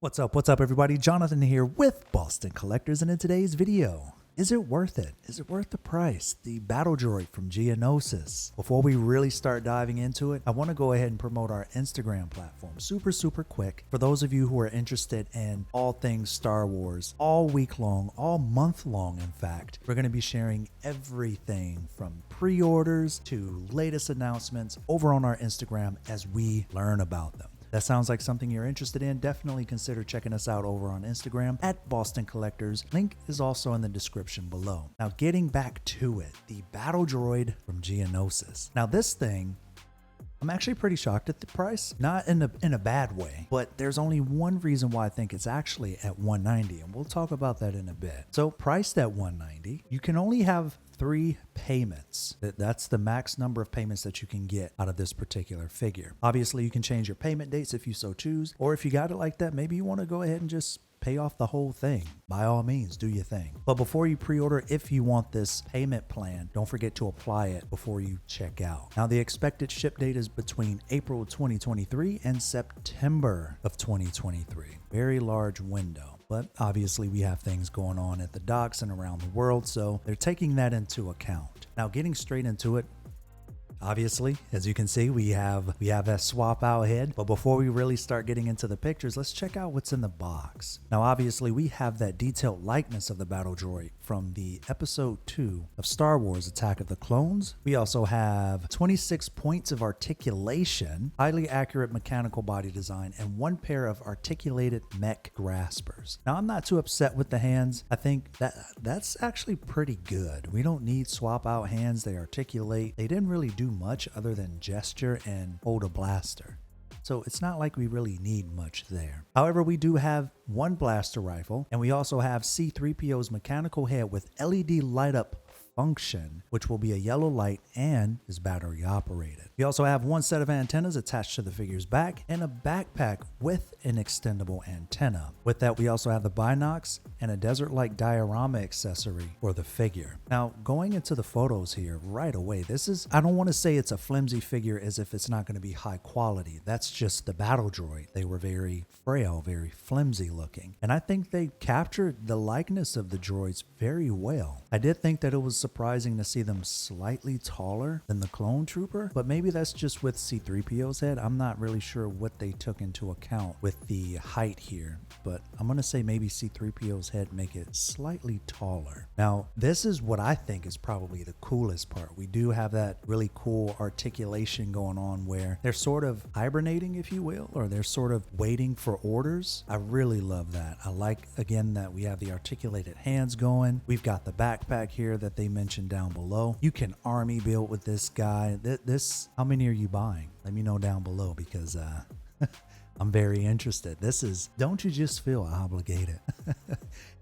What's up everybody? Jonathan here with Boston Collectors, and in today's video, is it worth it? Is it worth the price? The Battle Droid from Geonosis. Before we really start diving into it, I want to go ahead and promote our Instagram platform super quick. For those of you who are interested in all things Star Wars, all week long, all month long in fact, we're going to be sharing everything from pre-orders to latest announcements over on our Instagram as we learn about them. That sounds like something you're interested in. Definitely consider checking us out over on Instagram at Boston Collectors. Link is also in the description below. Now, getting back to it, the Battle Droid from Geonosis. Now, this thing, I'm actually pretty shocked at the price. Not in a bad way, but there's only one reason why I think it's actually at $190, and we'll talk about that in a bit. So, priced at $190, you can only have 3 payments. That's the max number of payments that you can get out of this particular figure. Obviously, you can change your payment dates if you so choose, or if you got it like that, maybe you want to go ahead and just pay off the whole thing. By all means, do your thing. But before you pre-order, if you want this payment plan, don't forget to apply it before you check out. Now, the expected ship date is between April 2023 and September of 2023. Very large window. But obviously we have things going on at the docks and around the world, so they're taking that into account. Now, getting straight into it, obviously, as you can see, we have that swap out head. But before we really start getting into the pictures, let's check out what's in the box. Now, obviously, we have that detailed likeness of the Battle Droid from the episode 2 of Star Wars Attack of the Clones. We also have 26 points of articulation, highly accurate mechanical body design, and 1 pair of articulated mech graspers. Now, I'm not too upset with the hands. I think that's actually pretty good. We don't need swap out hands. They articulate. They didn't really do much other than gesture and hold a blaster. So it's not like we really need much there. However, we do have 1 blaster rifle, and we also have C-3PO's mechanical head with LED light up function, which will be a yellow light and is battery operated. We also have 1 set of antennas attached to the figure's back and a backpack with an extendable antenna. With that, we also have the binocs and a desert-like diorama accessory for the figure. Now, going into the photos here right away, I don't want to say it's a flimsy figure as if it's not going to be high quality. That's just the Battle Droid. They were very frail, very flimsy looking. And I think they captured the likeness of the droids very well. I did think that it was surprising to see them slightly taller than the clone trooper, but maybe that's just with C-3PO's head. I'm not really sure what they took into account with the height here, but I'm going to say maybe C-3PO's head make it slightly taller. Now, this is what I think is probably the coolest part. We do have that really cool articulation going on where they're sort of hibernating, if you will, or they're sort of waiting for orders. I really love that. I like, again, that we have the articulated hands going. We've got the backpack here that they mentioned down below. You can army build with this guy. How many are you buying? Let me know down below, because I'm very interested. Don't you just feel obligated?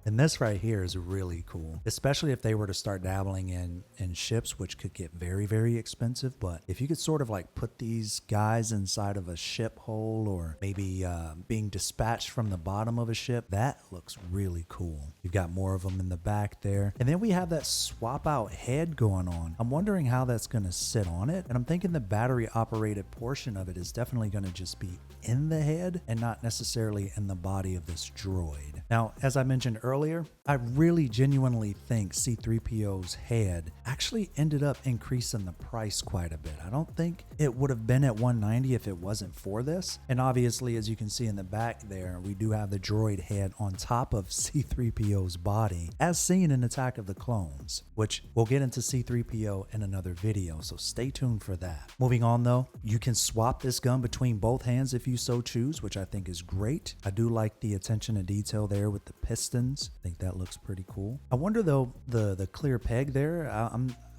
And this right here is really cool, especially if they were to start dabbling in ships, which could get very expensive. But if you could sort of like put these guys inside of a ship hole, or maybe being dispatched from the bottom of a ship, that looks really cool. You've got more of them in the back there. And then we have that swap out head going on. I'm wondering how that's going to sit on it. And I'm thinking the battery operated portion of it is definitely going to just be in the head and not necessarily in the body of this droid. Now, as I mentioned earlier, I really genuinely think C-3PO's head actually ended up increasing the price quite a bit. I don't think it would have been at $190 if it wasn't for this. And obviously, as you can see in the back there, we do have the droid head on top of C-3PO's body, as seen in Attack of the Clones, which we'll get into C-3PO in another video, so stay tuned for that. Moving on though, you can swap this gun between both hands if you so choose, which I think is great. I do like the attention to detail there with the pistons. I think that looks pretty cool. I wonder though, the clear peg there,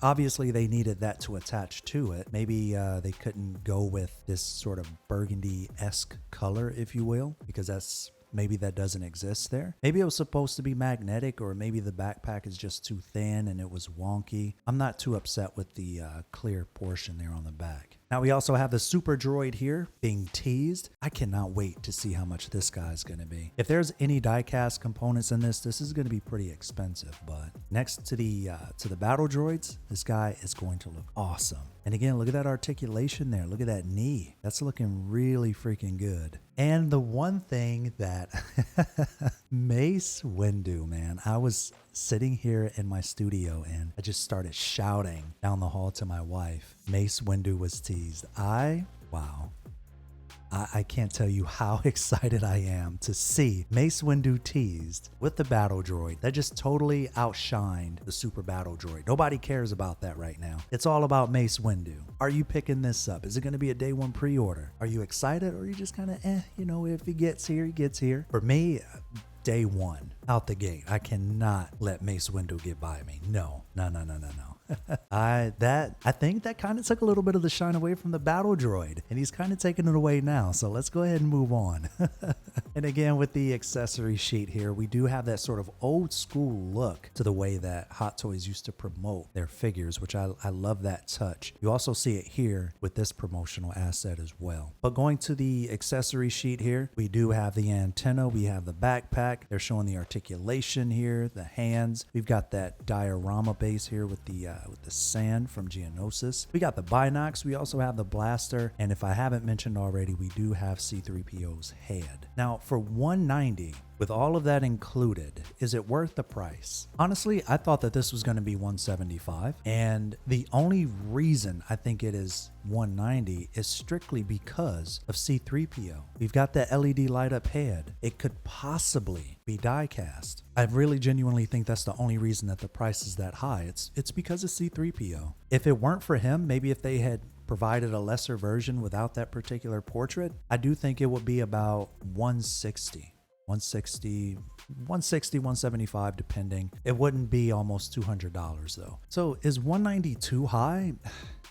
obviously they needed that to attach to it. Maybe they couldn't go with this sort of burgundy-esque color, if you will, because maybe that doesn't exist there. Maybe it was supposed to be magnetic, or maybe the backpack is just too thin and it was wonky. I'm not too upset with the clear portion there on the back. Now we also have the Super Droid here being teased. I cannot wait to see how much this guy's going to be. If there's any diecast components in this is going to be pretty expensive. But next to the Battle Droids, this guy is going to look awesome. And again, look at that articulation there. Look at that knee. That's looking really freaking good. And the one thing that Mace Windu, man, I was sitting here in my studio and I just started shouting down the hall to my wife. Mace Windu was teased. Wow. I can't tell you how excited I am to see Mace Windu teased with the Battle Droid. That just totally outshined the Super Battle Droid. Nobody cares about that right now. It's all about Mace Windu. Are you picking this up? Is it going to be a day one pre-order? Are you excited, or are you just kind of, if he gets here, he gets here? For me, day one, out the gate, I cannot let Mace Windu get by me. No. I think that kind of took a little bit of the shine away from the Battle Droid, and he's kind of taking it away now. So let's go ahead and move on. And again, with the accessory sheet here, we do have that sort of old school look to the way that Hot Toys used to promote their figures, which I love that touch. You also see it here with this promotional asset as well. But going to the accessory sheet here, we do have the antenna, we have the backpack. They're showing the articulation here, the hands. We've got that diorama base here with the sand from Geonosis. We got the binocs. We also have the blaster. And if I haven't mentioned already, we do have C-3PO's head. Now for $190, with all of that included, is it worth the price? Honestly, I thought that this was going to be $175, and the only reason I think it is $190 is strictly because of C-3PO. We've got that LED light up head. It could possibly be die cast. I really genuinely think that's the only reason that the price is that high. It's because of C-3PO. If it weren't for him, maybe if they had provided a lesser version without that particular portrait, I do think it would be about $160. 175 depending. It wouldn't be almost $200 though. So is 190 too high?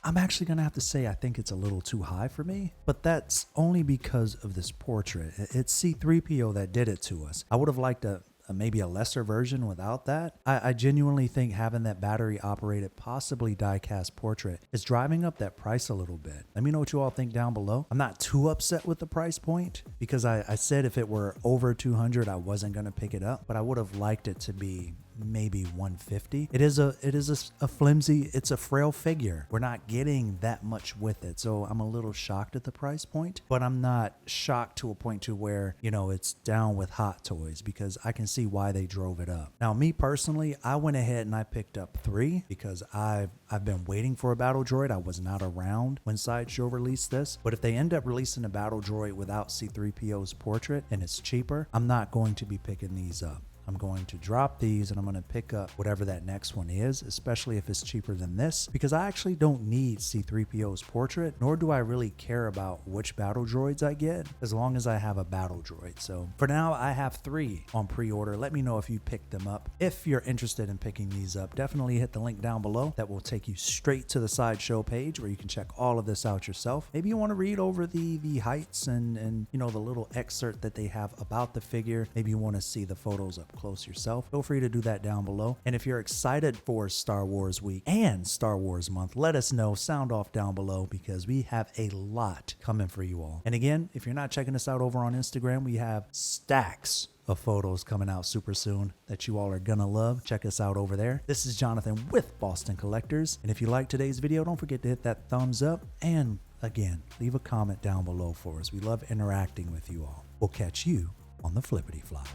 I'm actually gonna have to say I think it's a little too high for me, but that's only because of this portrait. It's C-3PO that did it to us. I would have liked maybe a lesser version without that. I genuinely think having that battery operated, possibly die-cast portrait is driving up that price a little bit. Let me know what you all think down below. I'm not too upset with the price point because I said if it were over 200, I wasn't going to pick it up, but I would have liked it to be maybe 150. It is a flimsy, it's a frail figure. We're not getting that much with it. So I'm a little shocked at the price point, but I'm not shocked to a point to where, it's down with Hot Toys, because I can see why they drove it up. Now, me personally, I went ahead and I picked up 3 because I've been waiting for a Battle Droid. I was not around when Sideshow released this, but if they end up releasing a Battle Droid without C-3PO's portrait and it's cheaper, I'm not going to be picking these up. I'm going to drop these and I'm going to pick up whatever that next one is, especially if it's cheaper than this, because I actually don't need C-3PO's portrait, nor do I really care about which Battle Droids I get, as long as I have a Battle Droid. So for now, I have 3 on pre-order. Let me know if you picked them up. If you're interested in picking these up, definitely hit the link down below. That will take you straight to the Sideshow page where you can check all of this out yourself. Maybe you want to read over the heights and the little excerpt that they have about the figure. Maybe you want to see the photos up close yourself. Feel free to do that down below. And if you're excited for Star Wars week and Star Wars month, let us know. Sound off down below, because we have a lot coming for you all. And again, if you're not checking us out over on Instagram, we have stacks of photos coming out super soon that you all are gonna love. Check us out over there. This is Jonathan with Boston Collectors. And if you like today's video, don't forget to hit that thumbs up. And again, leave a comment down below for us. We love interacting with you all. We'll catch you on the flippity flop.